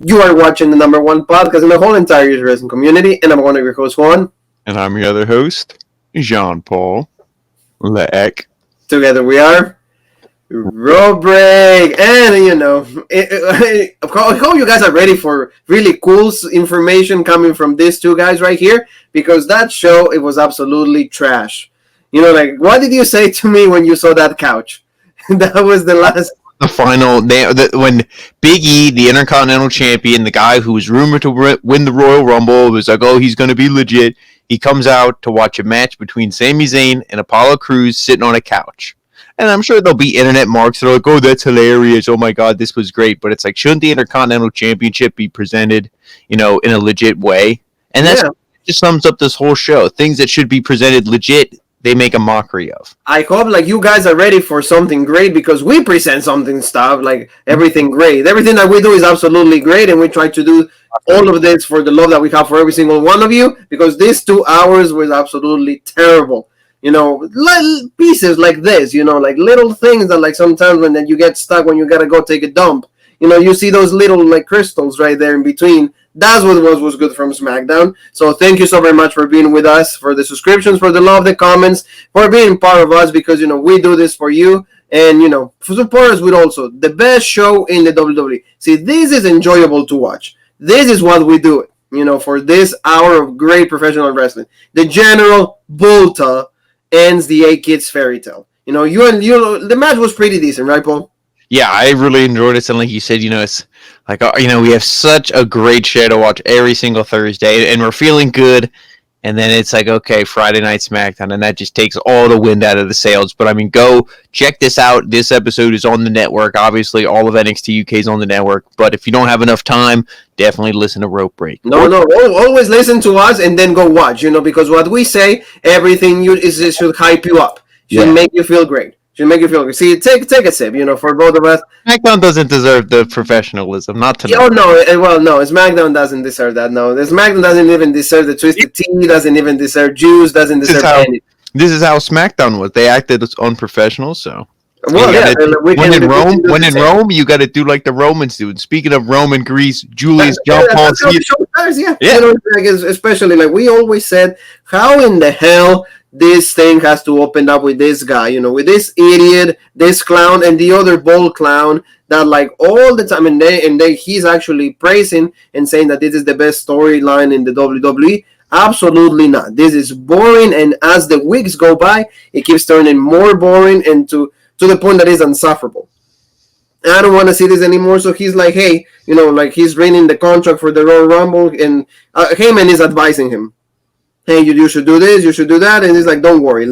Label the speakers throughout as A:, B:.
A: You are watching the number one podcast in the whole entire wrestling community, and I'm one of your hosts, Juan.
B: And I'm your other host, Jean-Paul Leck.
A: Together we are Raw Break, and I hope you guys are ready for really cool information coming from these two guys right here, because that show, it was absolutely trash. What did you say to me when you saw that couch? That was the last...
B: The final, when Big E, the Intercontinental Champion, the guy who was rumored to win the Royal Rumble, was like, oh, he's going to be legit. He comes out to watch a match between Sami Zayn and Apollo Crews sitting on a couch. And I'm sure there'll be internet marks that are like, oh, that's hilarious. Oh, my God, this was great. But it's like, shouldn't the Intercontinental Championship be presented, in a legit way? And that just sums up this whole show. Things that should be presented legit, they make a mockery of.
A: I hope you guys are ready for something great, because we present something everything great. Everything that we do is absolutely great, and we try to do all of this for the love that we have for every single one of you, because these 2 hours was absolutely terrible. Pieces like this, little things that sometimes when you get stuck when you gotta go take a dump, you see those little crystals right there in between. That's what was good from SmackDown. So thank you so very much for being with us, for the subscriptions, for the love, the comments, for being part of us, because, we do this for you. And, for support us with also the best show in the WWE. See, this is enjoyable to watch. This is what we do it, for this hour of great professional wrestling. The General Bulta ends the A-Kids fairy tale. The match was pretty decent, right, Paul?
B: Yeah, I really enjoyed it. And like you said, it's like, we have such a great show to watch every single Thursday, and we're feeling good. And then it's like, okay, Friday Night SmackDown, and that just takes all the wind out of the sails. But, go check this out. This episode is on the network. Obviously, all of NXT UK is on the network. But if you don't have enough time, definitely listen to Rope Break.
A: No, always listen to us and then go watch, because what we say, everything should hype you up. Should make you feel great. Should make you feel good. See, take a sip, for both of us.
B: SmackDown doesn't deserve the professionalism, not tonight.
A: Oh, no, SmackDown doesn't deserve that, no. SmackDown doesn't even deserve the Twisted Tea, doesn't even deserve juice, doesn't deserve anything.
B: This is how SmackDown was. They acted as unprofessional, so...
A: Well,
B: when in Rome, you got to do like the Romans do. Speaking of Rome and Greece, Julius John Paul.
A: Especially we always said, how in the hell this thing has to open up with this guy, with this idiot, this clown, and the other bold clown that all the time, and he's actually praising and saying that this is the best storyline in the WWE. Absolutely not. This is boring, and as the weeks go by, it keeps turning more boring and to the point that is insufferable. I don't want to see this anymore. So he's like, hey, he's reading the contract for the Royal Rumble, and Heyman is advising him, hey, you should do this, you should do that. And he's like, don't worry,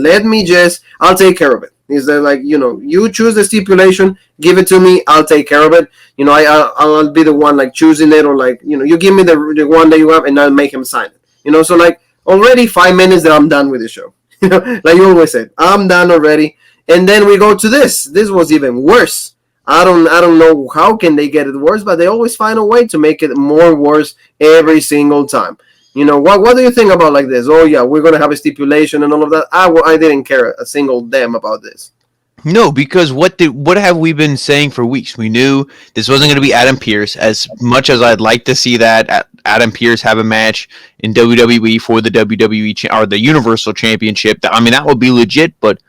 A: I'll take care of it. He's like, you choose the stipulation, give it to me, I'll take care of it. I'll be the one choosing it, or you give me the one that you have, and I'll make him sign it. So already 5 minutes that I'm done with the show. Like you always said, I'm done already. And then we go to this. This was even worse. I don't know how can they get it worse, but they always find a way to make it more worse every single time. What do you think about this? Oh yeah, we're gonna have a stipulation and all of that. I didn't care a single damn about this.
B: No, because what have we been saying for weeks? We knew this wasn't going to be Adam Pearce. As much as I'd like to see that Adam Pearce have a match in WWE for the WWE or the Universal Championship, that would be legit. But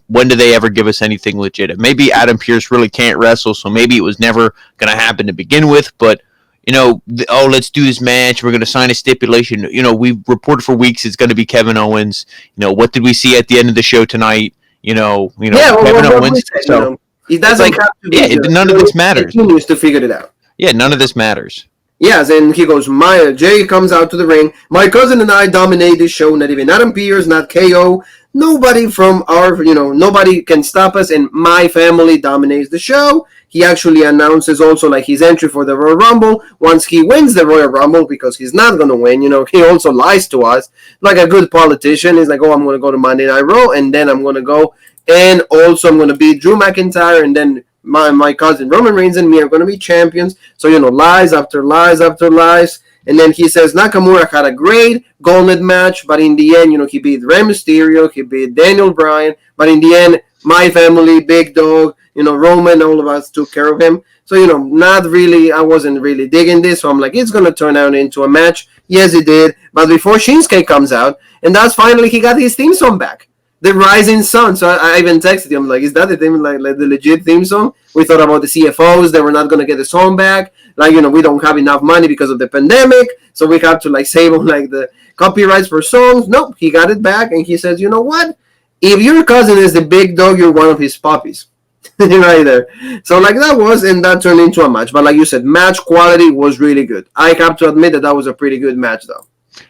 B: when do they ever give us anything legit? Maybe Adam Pearce really can't wrestle, so maybe it was never going to happen to begin with. But let's do this match. We're going to sign a stipulation. We've reported for weeks it's going to be Kevin Owens. What did we see at the end of the show tonight? Kevin Owens. So
A: it doesn't have to be.
B: None of this matters.
A: He needs to figure it out.
B: Yeah, none of this matters.
A: Yes, and he goes, Jay comes out to the ring. My cousin and I dominate this show. Not even Adam Pearce, not KO. Nobody from nobody can stop us, and my family dominates the show. He actually announces also his entry for the Royal Rumble once he wins the Royal Rumble, because he's not going to win. He also lies to us like a good politician. He's like, oh, I'm going to go to Monday Night Raw, and then I'm going to go, and also I'm going to beat Drew McIntyre, and then my cousin Roman Reigns and me are going to be champions. So, lies after lies after lies. And then he says Nakamura had a great gauntlet match, but in the end, he beat Rey Mysterio, he beat Daniel Bryan, but in the end, my family, Big Dog, Roman, all of us took care of him. So, not really, I wasn't really digging this. So I'm like, it's going to turn out into a match. Yes, it did. But before Shinsuke comes out, and that's finally he got his theme song back. The Rising Sun. So I even texted him, like, is that the theme, like the legit theme song? We thought about the CFOs. They were not going to get the song back. Like, we don't have enough money because of the pandemic. So we have to, like, save on, like, the copyrights for songs. Nope, he got it back. And he says, you know what? If your cousin is the big dog, you're one of his puppies. Right there. So, like, that was, and that turned into a match. But like you said, match quality was really good. I have to admit that was a pretty good match, though.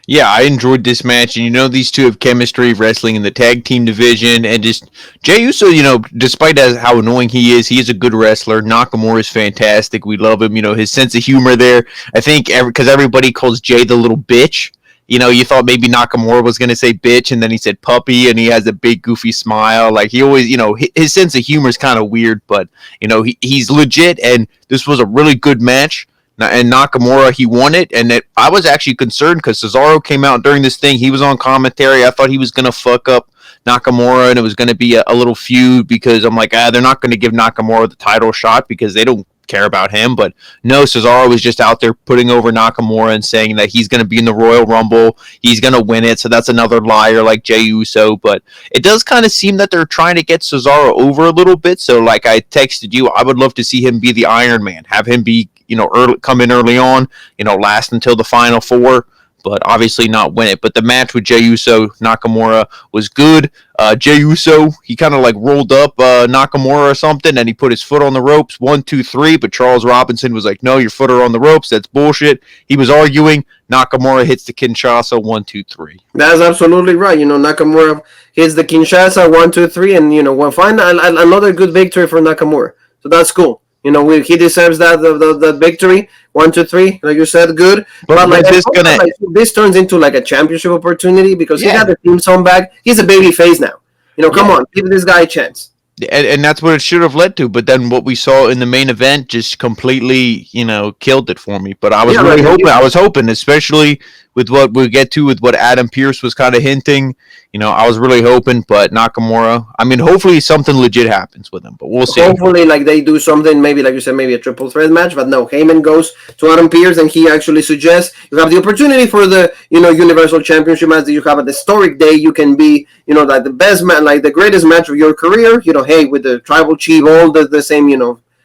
B: Yeah, I enjoyed this match, and these two have chemistry wrestling in the tag team division, and just Jey Uso, despite how annoying he is a good wrestler. Nakamura is fantastic. We love him. His sense of humor there. I think because everybody calls Jey the little bitch. You thought maybe Nakamura was going to say bitch, and then he said puppy, and he has a big goofy smile. Like, he always, his sense of humor is kind of weird, but, he's legit, and this was a really good match. And Nakamura, he won it, and I was actually concerned because Cesaro came out during this thing. He was on commentary. I thought he was going to fuck up Nakamura, and it was going to be a little feud because I'm like, they're not going to give Nakamura the title shot because they don't care about him. But no, Cesaro was just out there putting over Nakamura and saying that he's going to be in the Royal Rumble. He's going to win it, so that's another liar like Jey Uso. But it does kind of seem that they're trying to get Cesaro over a little bit. So like I texted you, I would love to see him be the Iron Man, have him be come in early on, last until the final four, but obviously not win it. But the match with Jey Uso, Nakamura was good. Jey Uso, he kind of like rolled up Nakamura or something, and he put his foot on the ropes, 1, 2, 3, but Charles Robinson was like, no, your foot are on the ropes, that's bullshit. He was arguing. Nakamura hits the Kinshasa, 1, 2, 3.
A: That's absolutely right. Nakamura hits the Kinshasa, 1, 2, 3, and, we'll find another good victory for Nakamura. So that's cool. He deserves that victory. 1, 2, 3, like you said, good. But like this turns into like a championship opportunity because he got the theme song back. He's a baby face now. Come on, give this guy a chance.
B: And that's what it should have led to. But then what we saw in the main event just completely, killed it for me. But I was really hoping. I was hoping, especially with what we get to with what Adam Pearce was kind of hinting. I was really hoping, but Nakamura. I mean, hopefully something legit happens with him, but we'll see.
A: Hopefully, like they do something, maybe like you said, maybe a triple threat match. But no, Heyman goes to Adam Pearce, and he actually suggests you have the opportunity for the Universal Championship match that you have at the historic day. You can be like the best man, like the greatest match of your career. Hey, with the Tribal Chief, all the same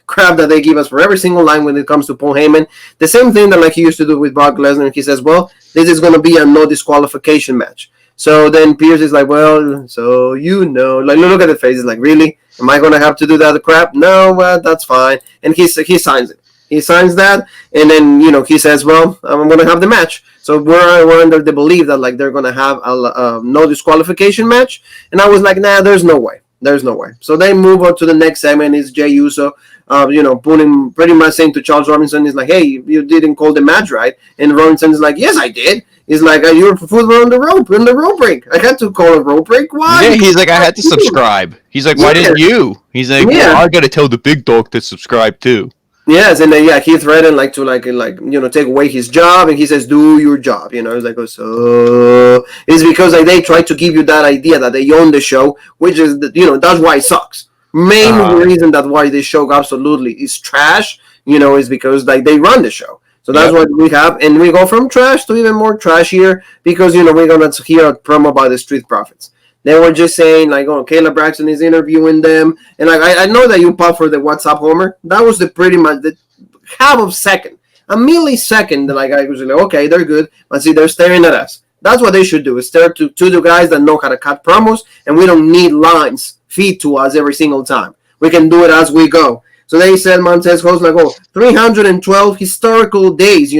A: crap that they give us for every single line when it comes to Paul Heyman. The same thing that like he used to do with Brock Lesnar. He says, well, this is going to be a no disqualification match. So then Pearce is like, well, so like look at the face. He's like, really? Am I going to have to do that crap? No, well, that's fine. And he signs it. He signs that, and then he says, well, I'm going to have the match. So we're under the belief that like they're going to have a no disqualification match. And I was like, nah, there's no way. There's no way. So they move on to the next segment. It's Jey Uso, putting pretty much saying to Charles Robinson, he's like, hey, you didn't call the match right. And Robinson is like, yes, I did. He's like, your foot were on the rope break. I had to call a rope break. Why?
B: Yeah, he's like, I had to subscribe. He's like, why didn't you? He's like, well, I got to tell the big dog to subscribe too.
A: Yes, and then he threatened to take away his job, and he says, do your job. It's like, so it's because like they try to give you that idea that they own the show, which is that's why it sucks. Main reason that why this show absolutely is trash, is because like they run the show. So that's what we have, and we go from trash to even more trashier because we're gonna hear a promo by the Street Profits. They were just saying like, oh, Kayla Braxton is interviewing them, and like I know that you pop for the WhatsApp Homer. That was pretty much the half of second, a millisecond. Like I was like, okay, they're good, but see, they're staring at us. That's what they should do: is stare to the guys that know how to cut promos, and we don't need lines feed to us every single time. We can do it as we go. So they said Montez host like, 312 historical days,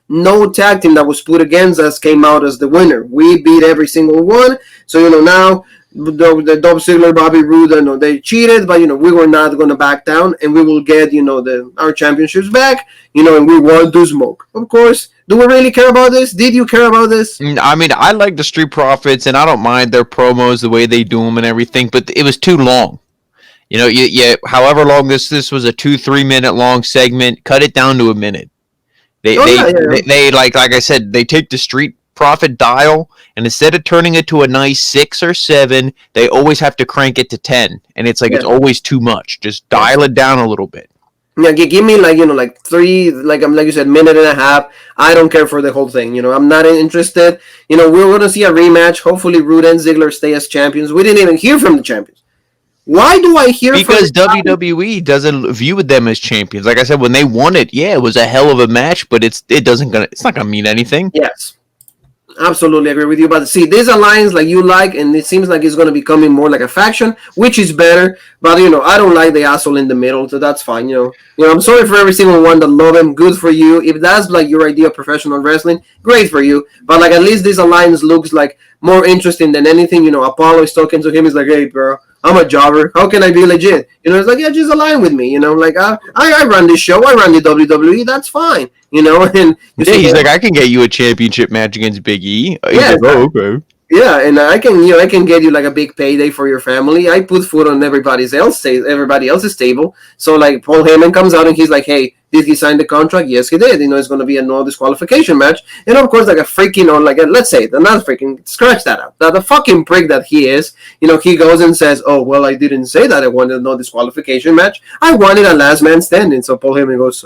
A: no tag team that was put against us came out as the winner. We beat every single one. So, now the Dolph Ziggler, Bobby Roode, they cheated, but, we were not going to back down, and we will get, our championships back, and we want to smoke. Of course. Do we really care about this? Did you care about this?
B: I mean, I like the Street Profits, and I don't mind their promos, the way they do them and everything, but it was too long. However long this was a 2-3 minute long segment, cut it down to a minute. They like I said, they take the Street profit dial, and instead of turning it to a nice 6 or 7, they always have to crank it to 10, and it's like it's always too much. Just dial it down a little bit.
A: Yeah, give me like 3, like you said, minute and a half. I don't care for the whole thing. I'm not interested. We're gonna see a rematch. Hopefully, Rude and Ziggler stay as champions. We didn't even hear from the champions. Why do I hear?
B: Because WWE doesn't view them as champions. Like I said, when they won it, it was a hell of a match, but it's not gonna mean anything.
A: Yes. Absolutely agree with you. But see, this alliance like you like, and it seems like it's going to be becoming more like a faction, which is better. But I don't like the asshole in the middle, so that's fine. I'm sorry for every single one that love him. Good for you. If that's like your idea of professional wrestling, great for you. But like at least this alliance looks like more interesting than anything. Apollo is talking to him. He's like, hey, bro, I'm a jobber. How can I be legit? It's like, yeah, just align with me. Like I run this show. I run the WWE. That's fine. And
B: he's like, I can get you a championship match against Big E.
A: Yeah,
B: like, oh, okay.
A: Yeah, and I can get you like a big payday for your family. I put food on everybody else's table. So like Paul Heyman comes out and he's like, hey, did he sign the contract? Yes, he did. It's going to be a no disqualification match. And of course, like a freaking let's say, not freaking, scratch that out. The fucking prick that he is, he goes and says, oh, well, I didn't say that I wanted a no disqualification match. I wanted a last man standing. So Paul Heyman goes,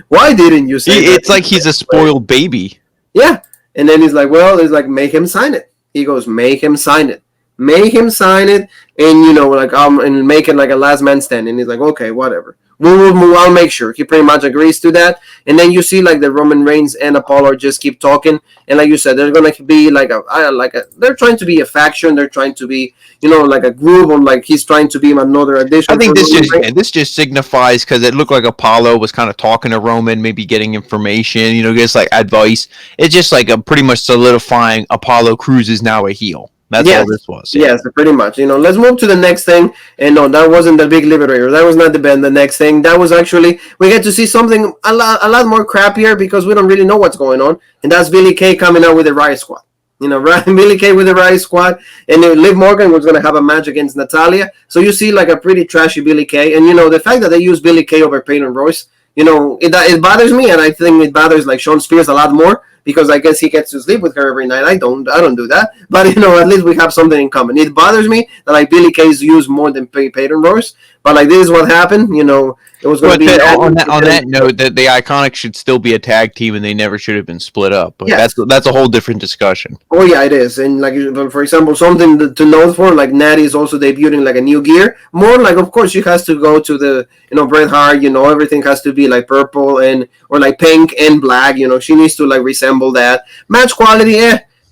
A: why didn't you say that?
B: It's like he's a spoiled baby.
A: Yeah. And then he's like, well, it's like, make him sign it. He goes, make him sign it. Make him sign it. And, and make it like a last man stand. And he's like, okay, whatever. I'll make sure. He pretty much agrees to that. And then you see like the Roman Reigns and Apollo just keep talking. And like you said, they're going to be they're trying to be a faction. They're trying to be, like a group, or like he's trying to be another addition.
B: I think this just signifies, because it looked like Apollo was kind of talking to Roman, maybe getting information, just like advice. It's just like pretty much solidifying Apollo Crews is now a heel. That's all this was.
A: Yeah. Yes, pretty much. Let's move to the next thing. And no, that wasn't the big liberator. That was not the next thing. That was actually, we get to see something a lot more crappier, because we don't really know what's going on. And that's Billy Kay coming out with the Riot Squad. Billy Kay with the Riot Squad. And Liv Morgan was going to have a match against Natalia. So you see like a pretty trashy Billy Kay. And, the fact that they use Billy Kay over Peyton Royce, it bothers me. And I think it bothers like Sean Spears a lot more, because I guess he gets to sleep with her every night. I don't do that. But, at least we have something in common. It bothers me that, like, Billy Kay's used more than Peyton Royce. But, like, this is what happened. It was going to be...
B: On that note, that the Iconics should still be a tag team, and they never should have been split up. But that's a whole different discussion.
A: Oh, yeah, it is. And, like, for example, something to note for, like, Natty is also debuting, like, a new gear. More, like, of course, she has to go to the, Bret Hart, everything has to be, like, purple or, like, pink and black. She needs to, like, resemble that. Match quality,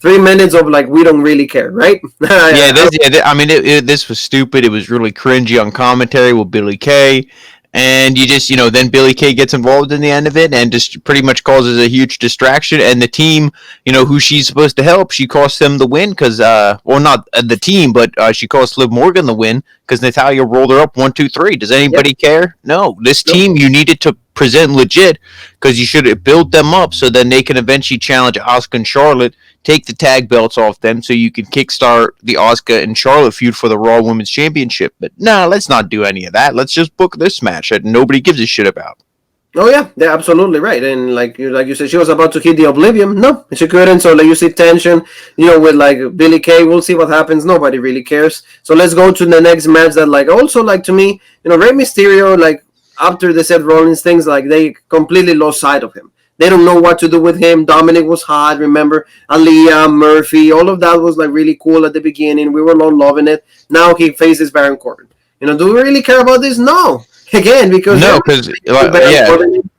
A: 3 minutes of like, we don't really care, right?
B: This was stupid. It was really cringy on commentary with Billy Kay. And you just, then Billy Kay gets involved in the end of it and just pretty much causes a huge distraction. And the team, who she's supposed to help, she costs them the win because, well, not the team, but she cost Liv Morgan the win because Natalya rolled her up 1, 2, 3. Does anybody care? No. This team, you needed to present legit, because you should have built them up so then they can eventually challenge Asuka and Charlotte, take the tag belts off them so you can kickstart the Asuka and Charlotte feud for the Raw Women's Championship. But no, let's not do any of that. Let's just book this match that nobody gives a shit about.
A: Oh yeah, they're absolutely right. And like you said, she was about to hit the Oblivion. No, she couldn't. So like you see tension, with like Billy Kay. We'll see what happens. Nobody really cares. So let's go to the next match that like also like to me, Rey Mysterio, like after the Seth Rollins things, like they completely lost sight of him. They don't know what to do with him. Dominic was hot, remember? Aaliyah, Murphy, all of that was like really cool at the beginning. We were all loving it. Now he faces Baron Corbin. Do we really care about this? No. Again, because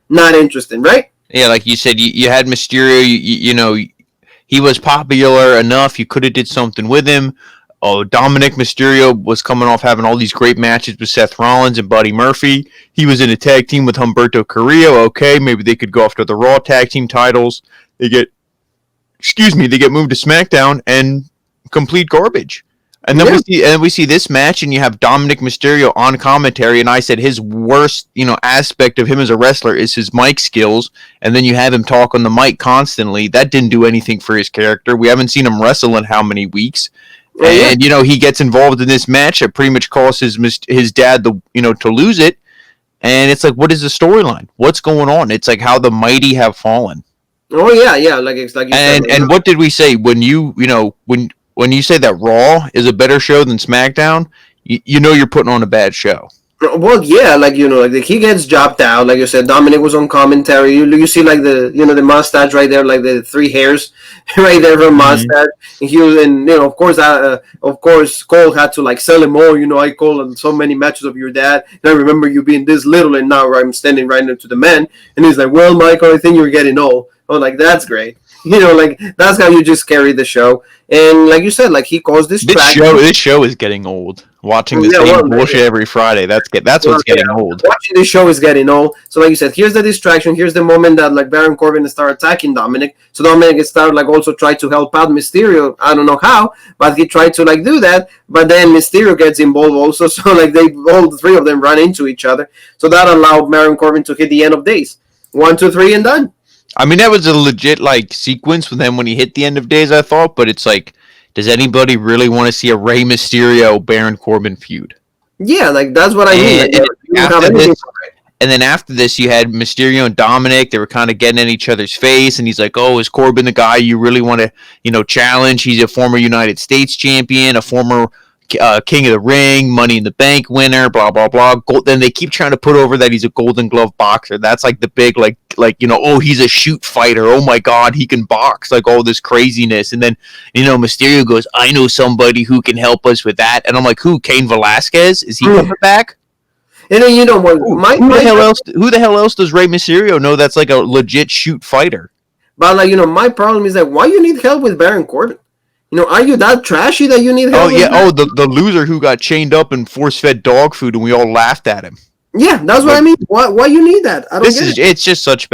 A: not interesting, right?
B: Yeah, like you said, you had Mysterio. He was popular enough. You could have did something with him. Oh, Dominic Mysterio was coming off having all these great matches with Seth Rollins and Buddy Murphy. He was in a tag team with Humberto Carrillo. Okay, maybe they could go after the Raw tag team titles. They get moved to SmackDown and complete garbage. And then we see this match, and you have Dominic Mysterio on commentary, and I said his worst, aspect of him as a wrestler is his mic skills, and then you have him talk on the mic constantly. That didn't do anything for his character. We haven't seen him wrestle in how many weeks. And he gets involved in this match that pretty much causes his dad to lose it. And it's like, what is the storyline? What's going on? It's like how the mighty have fallen.
A: Oh yeah, like it's like you said.
B: And what did we say when when you say that Raw is a better show than SmackDown? You know you're putting on a bad show.
A: Well, yeah, like he gets dropped out. Like you said, Dominic was on commentary. You see like the mustache right there, like the three hairs right there from mustache. And he was, and of course, Cole had to like sell him all. I call on so many matches of your dad, and I remember you being this little, and now I'm standing right next to the man. And he's like, "Well, Michael, I think you're getting old." Oh, like that's great. Like that's how you just carry the show. And like you said, like he caused
B: This show is getting old. Watching the same bullshit every Friday, that's what's getting old.
A: Watching this show is getting old. So like you said, here's the distraction. Here's the moment that like Baron Corbin started attacking Dominic. So Dominic started like also try to help out Mysterio. I don't know how, but he tried to like do that. But then Mysterio gets involved also. So like all the three of them run into each other. So that allowed Baron Corbin to hit the end of days. 1, 2, 3, and done.
B: I mean, that was a legit like sequence with him when he hit the end of days, I thought, but it's like, does anybody really want to see a Rey Mysterio Baron Corbin feud?
A: Yeah, like that's what I mean.
B: And then after this, you had Mysterio and Dominic. They were kind of getting in each other's face, and he's like, "Oh, is Corbin the guy you really want to, challenge? He's a former United States champion, a former King of the Ring, Money in the Bank winner, blah blah blah." Then they keep trying to put over that he's a Golden Glove boxer. That's like the big oh, he's a shoot fighter. Oh my God, he can box. Like all this craziness. And then Mysterio goes, "I know somebody who can help us with that." And I'm like, who? Cain Velasquez? Is he coming back?
A: And then who
B: the hell else does Rey Mysterio know that's like a legit shoot fighter?
A: But like my problem is that why you need help with Baron Corbin? Are you that trashy that you need help?
B: Oh yeah. Oh, the loser who got chained up and force fed dog food, and we all laughed at him.
A: Yeah, that's what I mean. Why you need that? I don't get it.
B: It's just such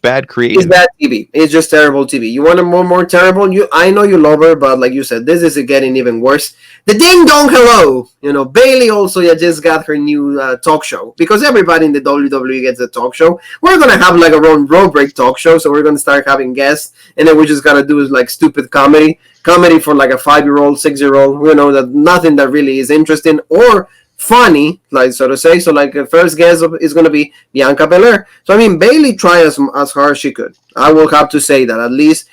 B: bad creative.
A: It's bad TV. It's just terrible TV. You want it more terrible? I know you love her, but like you said, this is getting even worse. The ding dong hello. Bayley also just got her new talk show because everybody in the WWE gets a talk show. We're gonna have like a road break talk show, so we're gonna start having guests, and then we're just gonna do like stupid comedy for like a 5-year-old, 6-year-old. That nothing that really is interesting or funny, like so to say. So like the first guest is going to be Bianca Belair. So I mean, Bayley tried as hard as she could. I will have to say that at least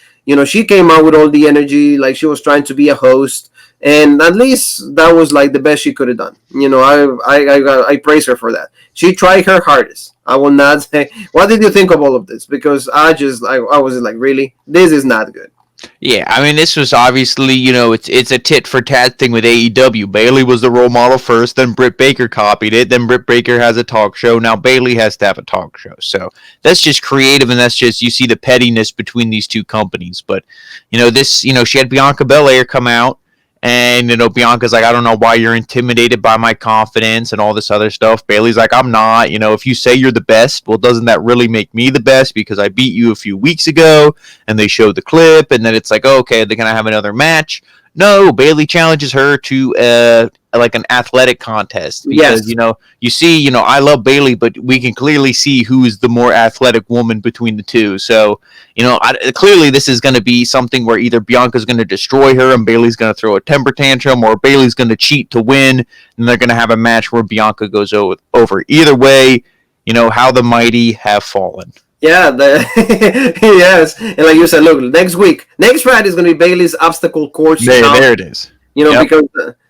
A: she came out with all the energy, like she was trying to be a host, and at least that was like the best she could have done. I praise her for that. She tried her hardest. I will not say. What did you think of all of this? Because I was like, really, this is not good.
B: Yeah, I mean, this was obviously, it's a tit for tat thing with AEW. Bayley was the role model first, then Britt Baker copied it, then Britt Baker has a talk show, now Bayley has to have a talk show. So that's just creative, and that's just, you see the pettiness between these two companies. But, she had Bianca Belair come out, and, Bianca's like, "I don't know why you're intimidated by my confidence," and all this other stuff. Bayley's like, "I'm not. If you say you're the best, well, doesn't that really make me the best because I beat you a few weeks ago?" And they show the clip, and then it's like, oh, okay, they're going to have another match. No, Bayley challenges her to like an athletic contest because you see, I love Bayley, but we can clearly see who is the more athletic woman between the two. So clearly this is going to be something where either Bianca's going to destroy her and Bayley's going to throw a temper tantrum, or Bayley's going to cheat to win, and they're going to have a match where Bianca goes over. Either way, how the mighty have fallen.
A: Yeah, yes, and like you said, look, next Friday is going to be Bayley's obstacle course.
B: There it is.
A: Because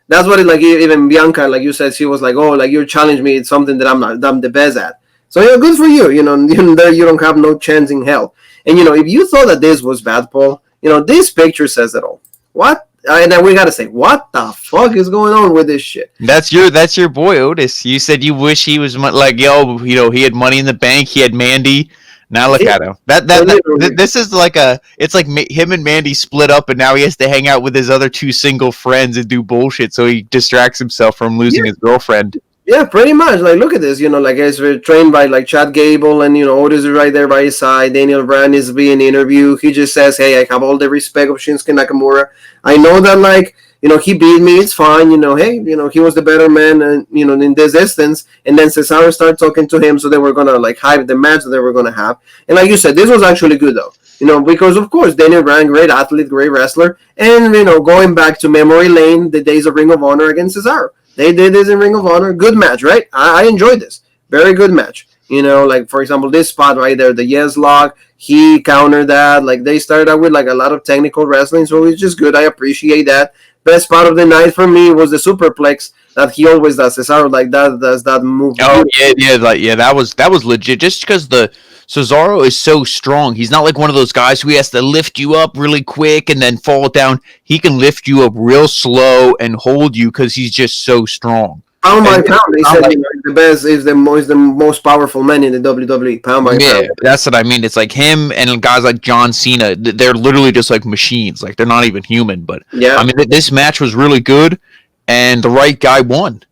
A: that's what it like. Even Bianca, like you said, she was like, "Oh, like you challenge me. It's something that I'm the best at." So good for you. You don't have no chance in hell. And if you thought that this was bad, Paul, this picture says it all. What? And then we gotta say, what the fuck is going on with this shit?
B: That's your boy Otis. You said you wish he was like, he had Money in the Bank, he had Mandy. Now look at him. This is like it's like him and Mandy split up, and now he has to hang out with his other two single friends and do bullshit, so he distracts himself from losing his girlfriend.
A: Yeah, pretty much. Like, look at this. Like, he's trained by like Chad Gable, and Otis is right there by his side. Daniel Bryan is being interviewed. He just says, "Hey, I have all the respect of Shinsuke Nakamura. I know that like." He beat me. It's fine. Hey, he was the better man, and in this instance. And then Cesaro started talking to him, so they were gonna like hype the match that they were gonna have. And like you said, this was actually good though. Because of course Daniel Bryan, great athlete, great wrestler, and going back to memory lane, the days of Ring of Honor against Cesaro. They did this in Ring of Honor. Good match, right? I enjoyed this. Very good match. You know, like for example, this spot right there, the yes lock, he countered that. Like they started out with like a lot of technical wrestling, so it's just good. I appreciate that. Best spot of the night for me was the superplex that he always does. Cesaro like that does that move.
B: Oh yeah, that was legit. Just because the Cesaro is so strong, he's not like one of those guys who he has to lift you up really quick and then fall down. He can lift you up real slow and hold you because he's just so strong.
A: Pound by
B: And
A: pound, they
B: I'm
A: said
B: like,
A: the best is the most powerful man in the WWE. Pound by
B: yeah,
A: pound.
B: that's what I mean. It's like him and guys like John Cena. They're literally just like machines. Like they're not even human. But
A: Yeah.
B: I mean, this match was really good, and the right guy won.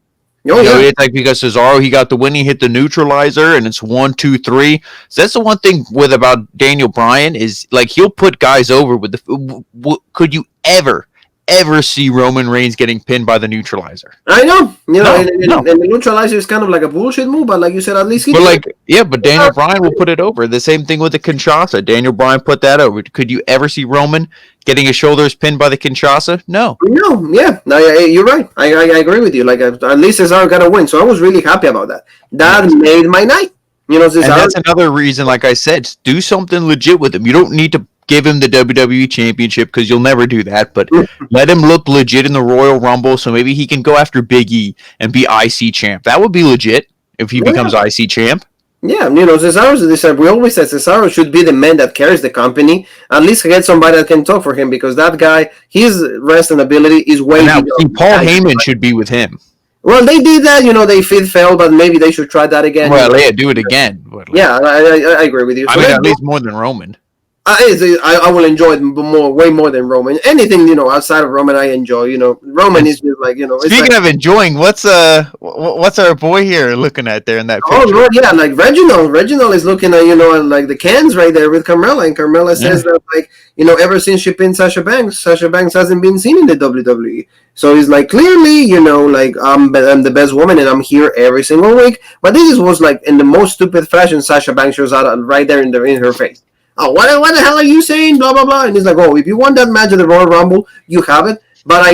A: Oh yeah.
B: It's like because Cesaro he got the win, he hit the neutralizer, and it's 1, 2, 3. So that's the one thing with about Daniel Bryan is like he'll put guys over with the. Could you ever see Roman Reigns getting pinned by the neutralizer?
A: I know. You know,
B: No.
A: and the neutralizer is kind of like a bullshit move, but like you said, at least he
B: But
A: did.
B: like, yeah, but Daniel Bryan will put it over. The same thing with the Kinshasa. Daniel Bryan put that over. Could you ever see Roman getting his shoulders pinned by the Kinshasa? No.
A: No, yeah, no, you're right. I agree with you. Like at least Cesaro got a win, so I was really happy about that. That made my night. You know,
B: And
A: Cesaro.
B: that's another reason, like I said, do something legit with him. You don't need to give him the WWE Championship because you'll never do that, but let him look legit in the Royal Rumble so maybe he can go after Big E and be IC champ. That would be legit if he becomes IC champ.
A: Yeah, you know, Cesaro. We always said Cesaro should be the man that carries the company. At least get somebody that can talk for him because that guy, his wrestling ability is way.
B: Now,
A: beyond
B: Paul Heyman should be with him.
A: Well, they did that. You know, they failed, but maybe they should try that again.
B: Well, yeah, do it again.
A: Yeah, I agree with you.
B: I mean, at least more than Roman.
A: I will enjoy it way more than Roman. Anything outside of Roman, I enjoy. You know, Roman is just like
B: Speaking of enjoying, what's our boy here looking at there in that picture?
A: Oh Lord, yeah, like Reginald. Reginald is looking at like the cans right there with Carmella, and Carmella says that ever since she pinned Sasha Banks hasn't been seen in the WWE. So he's like, clearly, like I'm the best woman and I'm here every single week. But this was like in the most stupid fashion. Sasha Banks shows out right there in her face. Oh, what the hell are you saying? Blah, blah, blah. And he's like, oh, if you want that match at the Royal Rumble, you have it. But I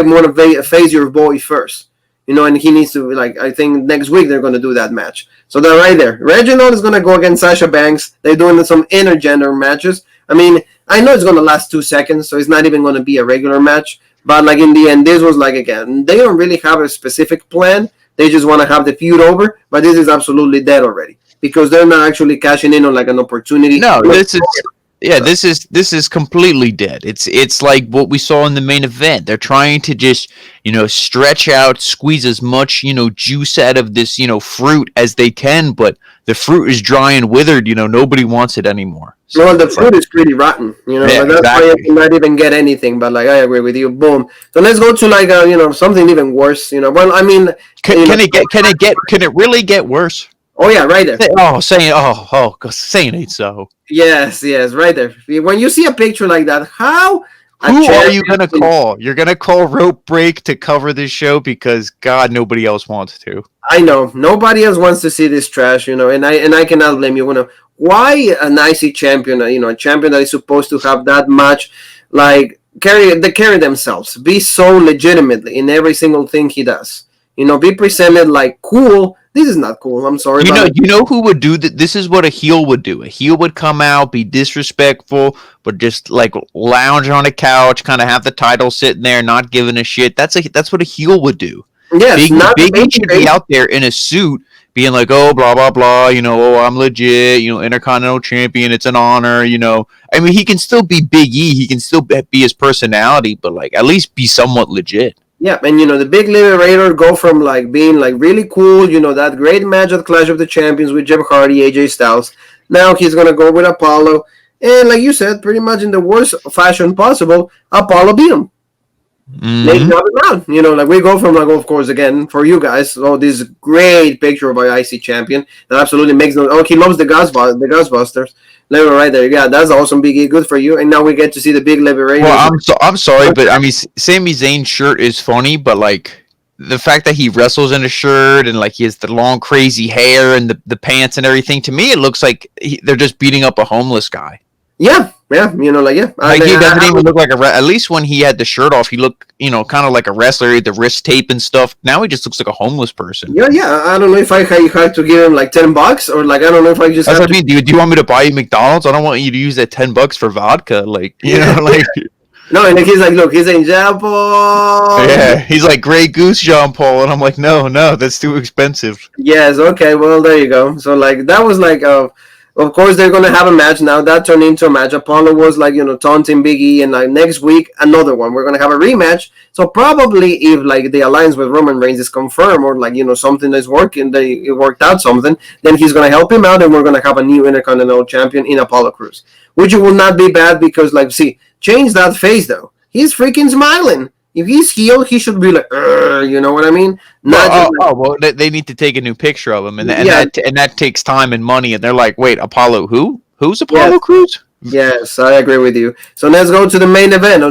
A: want to face your boy first. And he needs to, I think next week they're going to do that match. So they're right there. Reginald is going to go against Sasha Banks. They're doing some intergender matches. I mean, I know it's going to last 2 seconds, so it's not even going to be a regular match. But, in the end, this was, again, they don't really have a specific plan. They just want to have the feud over. But this is absolutely dead already. Because they're not actually cashing in on an opportunity.
B: No, this is completely dead. It's like what we saw in the main event. They're trying to just stretch out, squeeze as much juice out of this fruit as they can, but the fruit is dry and withered. Nobody wants it anymore.
A: So well, the fruit is pretty rotten. That's why you cannot even get anything. But I agree with you. Boom. So let's go to something even worse. Well, I mean,
B: can it really get worse?
A: Oh yeah, right there.
B: Saying ain't so.
A: Yes, right there. When you see a picture like that, who
B: are you gonna call? You're gonna call Rope Break to cover this show because God, nobody else wants to.
A: I know nobody else wants to see this trash, and I cannot blame you. Why an IC champion? A champion that is supposed to have that much, carry themselves, be so legitimately in every single thing he does. Be presented like cool. This is not cool. I'm sorry.
B: You know who would do that? This is what a heel would do. A heel would come out, be disrespectful, but just lounge on a couch, kind of have the title sitting there, not giving a shit. That's what a heel would do.
A: Yes,
B: Big E should be out there in a suit, being like, oh, blah blah blah. I'm legit. Intercontinental champion. It's an honor. I mean, he can still be Big E. He can still be his personality, but at least be somewhat legit.
A: Yeah, and the Big Liberator go from being really cool, that great match at Clash of the Champions with Jeff Hardy, AJ Styles. Now he's gonna go with Apollo, and like you said, pretty much in the worst fashion possible, Apollo beat him. They drop him out. We go from of course again for you guys. Oh, this great picture by IC champion that absolutely makes no. Oh, he loves the Ghostbusters. Right there, yeah, that's awesome, Big E. Good for you. And now we get to see the Big Liberator.
B: Well, I'm sorry, but I mean, Sami Zayn's shirt is funny, but the fact that he wrestles in a shirt and he has the long crazy hair and the pants and everything, to me it looks like they're just beating up a homeless guy.
A: Yeah, yeah, yeah.
B: Like he doesn't even look like at least when he had the shirt off, he looked, kind of like a wrestler, the wrist tape and stuff. Now he just looks like a homeless person.
A: Yeah, yeah. I don't know if I had to give him like $10 or like I don't know if I just
B: That's
A: have
B: what I mean. Do you want me to buy you McDonald's? I don't want you to use that $10 for vodka. Like, like.
A: No, and he's like, look, he's saying Jean Paul.
B: Yeah, he's like Grey Goose Jean Paul, and I'm like, no, that's too expensive.
A: Yes, okay, well there you go. So like that was like of course they're gonna have a match now. That turned into a match. Apollo was like, taunting Big E, and like next week another one. We're gonna have a rematch. So probably if like the alliance with Roman Reigns is confirmed or like something that's working, it worked out something, then he's gonna help him out and we're gonna have a new Intercontinental Champion in Apollo Crews. Which will not be bad because like change that face though. He's freaking smiling. If he's healed, he should be like, you know what I mean?
B: Well, they need to take a new picture of him, and that takes time and money. And they're like, wait, Apollo who? Who's Apollo Crews?
A: Yes, I agree with you. So let's go to the main event.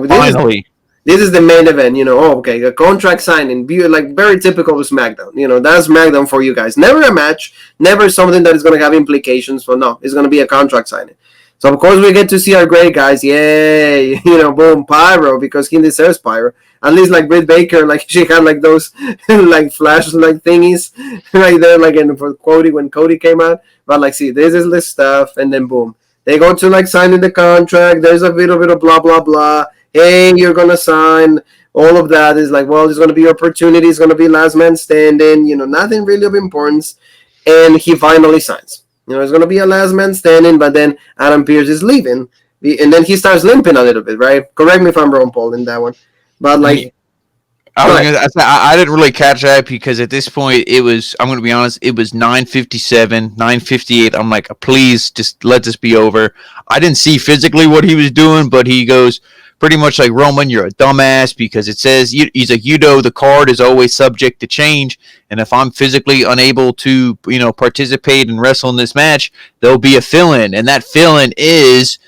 B: Finally.
A: This is the main event. Okay, a contract signing, like very typical of SmackDown. That's SmackDown for you guys. Never a match, never something that is going to have implications. So no, it's going to be a contract signing. So, of course, we get to see our great guys. Yay. Boom, pyro, because he deserves pyro. At least, like, Britt Baker, like, she had, like, those, like, flash, like, thingies right there, like, for Cody, when Cody came out. But, like, see, this is the stuff, and then, boom. They go to, like, signing the contract. There's a little bit of blah, blah, blah. Hey, you're going to sign. All of that is like, well, there's going to be opportunity. It's going to be last man standing. Nothing really of importance. And he finally signs. It's going to be a last man standing, but then Adam Pearce is leaving. And then he starts limping a little bit, right? Correct me if I'm wrong, Paul, in that one. But, like...
B: I didn't really catch that because at this point, I'm going to be honest, it was 9:57, 9:58. I'm like, please, just let this be over. I didn't see physically what he was doing, but he goes pretty much like, Roman, you're a dumbass because it says, he's like, the card is always subject to change. And if I'm physically unable to, participate and wrestle in this match, there'll be a fill-in. And that fill-in is,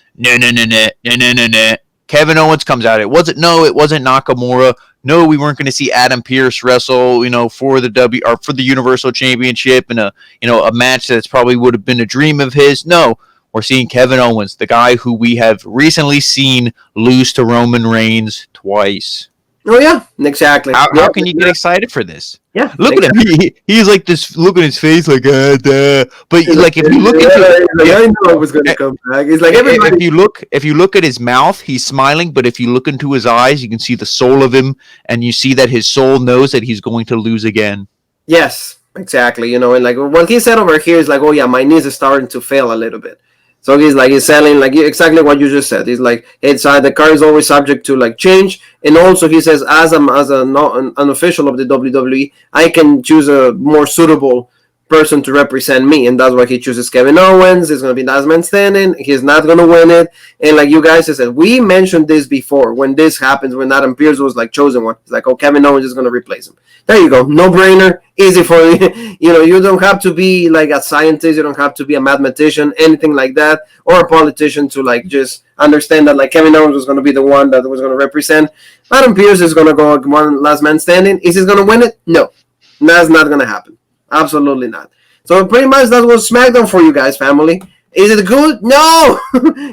B: Kevin Owens comes out. It wasn't Nakamura. No, we weren't going to see Adam Pearce wrestle, for the Universal Championship in a match that's probably would have been a dream of his. No, we're seeing Kevin Owens, the guy who we have recently seen lose to Roman Reigns twice.
A: Oh yeah, exactly.
B: How can you get excited for this?
A: Yeah,
B: look at him. He's like this. Look at his face, like duh. But like, if you look into,
A: I know it was going to come back. It's like everybody.
B: If you look at his mouth, he's smiling. But if you look into his eyes, you can see the soul of him, and you see that his soul knows that he's going to lose again.
A: Yes, exactly. And like what he said over here is like, oh yeah, my knees are starting to fail a little bit. So he's selling like exactly what you just said. He's like, the card is always subject to like change, and also he says, as an official of the WWE, I can choose a more suitable person to represent me, and that's why he chooses Kevin Owens. It's going to be last man standing. He's not going to win it, and like you guys said, we mentioned this before when this happens, when Adam Pearce was like chosen one. It's like, oh, Kevin Owens is going to replace him. There you go, no brainer, easy for you. You don't have to be like a scientist, you don't have to be a mathematician, anything like that, or a politician to like just understand that like Kevin Owens was going to be the one that was going to represent. Adam Pearce is going to go one last man standing. Is he going to win it? No, that's not going to happen. Absolutely not. So pretty much that was SmackDown for you guys, family. Is it good? No.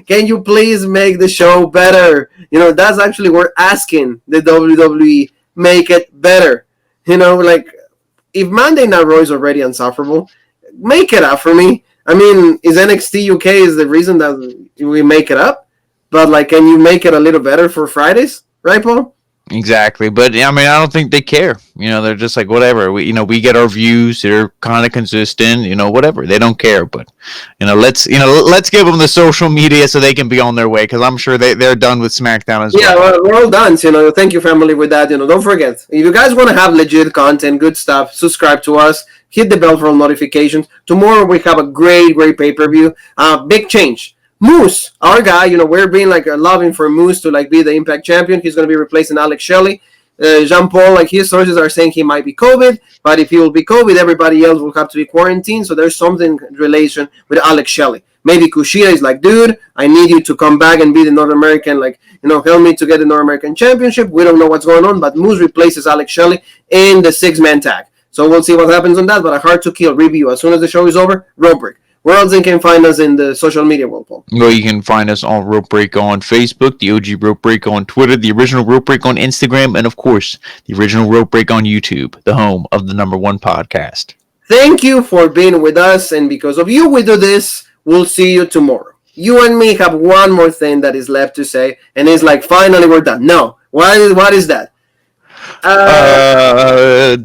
A: Can you please make the show better? That's actually we're asking the WWE, make it better. Like if Monday Night Raw is already insufferable, make it up for me. I mean, is NXT UK is the reason that we make it up? But like, can you make it a little better for Fridays, right, Paul?
B: Exactly, but I mean, I don't think they care. They're just like, whatever. We get our views. They're kind of consistent. Whatever. They don't care. But let's give them the social media so they can be on their way, because I'm sure they're done with SmackDown as well.
A: Yeah, we're all done. Thank you, family, with that. Don't forget, if you guys want to have legit content, good stuff, subscribe to us. Hit the bell for all notifications. Tomorrow we have a great pay-per-view. Big change. Moose, our guy, we're being like loving for Moose to like be the Impact champion. He's going to be replacing Alex Shelley. Jean Paul, like his sources are saying he might be COVID, but if he will be COVID, everybody else will have to be quarantined. So there's something in relation with Alex Shelley. Maybe Kushida is like, dude, I need you to come back and be the North American, help me to get the North American Championship. We don't know what's going on, but Moose replaces Alex Shelley in the 6-man tag. So we'll see what happens on that, but a hard to kill review as soon as the show is over. Road break. Where else they can find us in the social media world, Paul?
B: Well, you can find us on Rope Break on Facebook, the OG Rope Break on Twitter, the original Rope Break on Instagram, and of course, the original Rope Break on YouTube, the home of the #1 podcast.
A: Thank you for being with us, and because of you, we do this. We'll see you tomorrow. You and me have one more thing that is left to say, and it's like, finally, we're done. No. What is that?
B: The